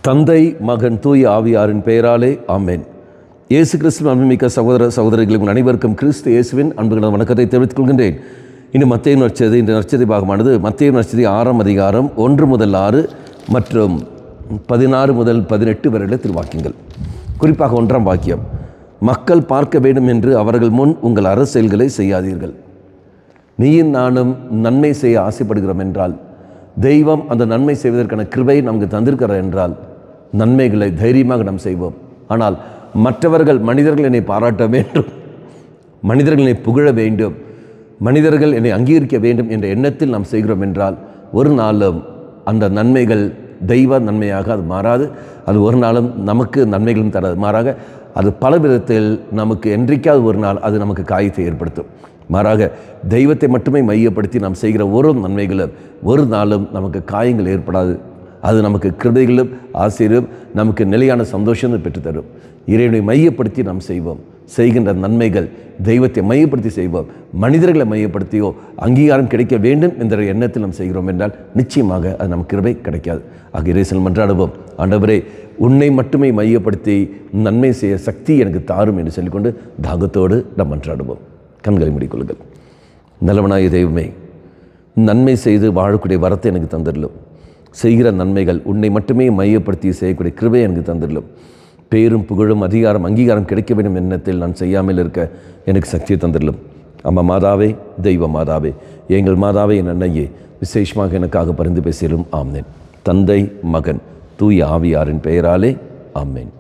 தந்தை மகன் தூய ஆவியாரின் பெயராலே ஆமென். இயேசு கிறிஸ்துவின் அன்புமிக்க சகோதர சகோதரிகள் உங்கள் அனைவருக்கும் கிறிஸ்து இயேசுவின் அன்புகள வணக்கத்தை தெரிவித்துக் கொள்கின்றேன். இன்று மத்தேயு நற்செய்தி, இந்த நற்செய்தி பாகமானது மத்தேயு நற்செய்தி 6ஆம் அதிகாரம் 1 முதல் 6 மற்றும் 16 முதல் 18 வரையுள்ள திருவாக்கியங்கள். குறிப்பாக 1ஆம் வாக்கியம், மக்கள் பார்க்க வேண்டும் என்று அவர்கள் முன் உங்கள் அரசியல்களை செய்யாதீர்கள். நீயும் நானும் நன்மை செய்ய ஆசைப்படுகிறோம் என்றால், தெய்வம் அந்த நன்மை செய்வதற்கான கிருபையை நமக்கு தந்திருக்கிறார் என்றால், நன்மைகளை தைரியமாக நாம் செய்வோம். ஆனால் மற்றவர்கள், மனிதர்கள் என்னை பாராட்ட வேண்டும், மனிதர்கள் என்னை புகழ வேண்டும், மனிதர்கள் என்னை அங்கீகரிக்க வேண்டும் என்ற எண்ணத்தில் நாம் செய்கிறோம் என்றால், ஒரு நாளும் அந்த நன்மைகள் தெய்வ நன்மையாக அது மாறாது. அது ஒரு நாளும் நமக்கு நன்மைகளும் தராது. மாறாக அது பல விதத்தில் நமக்கு என்றைக்காவது ஒரு நாள் அது நமக்கு காயத்தை ஏற்படுத்தும். மாறாக தெய்வத்தை மட்டுமே மையப்படுத்தி நாம் செய்கிற ஒரு நன்மைகளும் ஒரு நாளும் நமக்கு காயங்கள் ஏற்படாது. அது நமக்கு கிருபைகளும் ஆசீர்வாதம், நமக்கு நிலையான சந்தோஷத்தை பெற்றுத்தரும். இறைவனை மையப்படுத்தி நாம் செய்வோம். செய்கின்ற நன்மைகள் தெய்வத்தை மையப்படுத்தி செய்வோம். மனிதர்களை மையப்படுத்தியோ அங்கீகாரம் கிடைக்க வேண்டும் என்ற எண்ணத்தில் நாம் செய்கிறோம் என்றால் நிச்சயமாக அது நமக்கு கிருபை கிடைக்காது. ஆக இறைசல் மன்றாடுவோம். ஆண்டவரே, உன்னை மட்டுமே மையப்படுத்தி நன்மை செய்ய சக்தி எனக்கு தாரும் என்று சொல்லிக்கொண்டு தாகத்தோடு நாம் மன்றாடுவோம். கண்களை மூடிக்கொள்ளுங்கள். நல்லவனாய தெய்வமே, நன்மை செய்து வாழக்கூடிய வரத்தை எனக்கு தந்திரலும். செய்கிற நன்மைகள் உன்னை மட்டுமே மையப்படுத்தி செய்யக்கூடிய கிருபை எனக்கு தந்திரலும். பேரும் புகழும் அதிகாரம் அங்கீகாரம் கிடைக்க வேண்டும் எண்ணத்தில் நான் செய்யாமல் இருக்க எனக்கு சக்தியை தந்திரலும். அம்மா மாதாவே, தெய்வ மாதாவே, எங்கள் மாதாவே, என் அன்னையே, விசேஷமாக எனக்காக பரிந்து பேசிலும். ஆமென். தந்தை மகன் தூய ஆவியாரின் பெயராலே ஆமென்.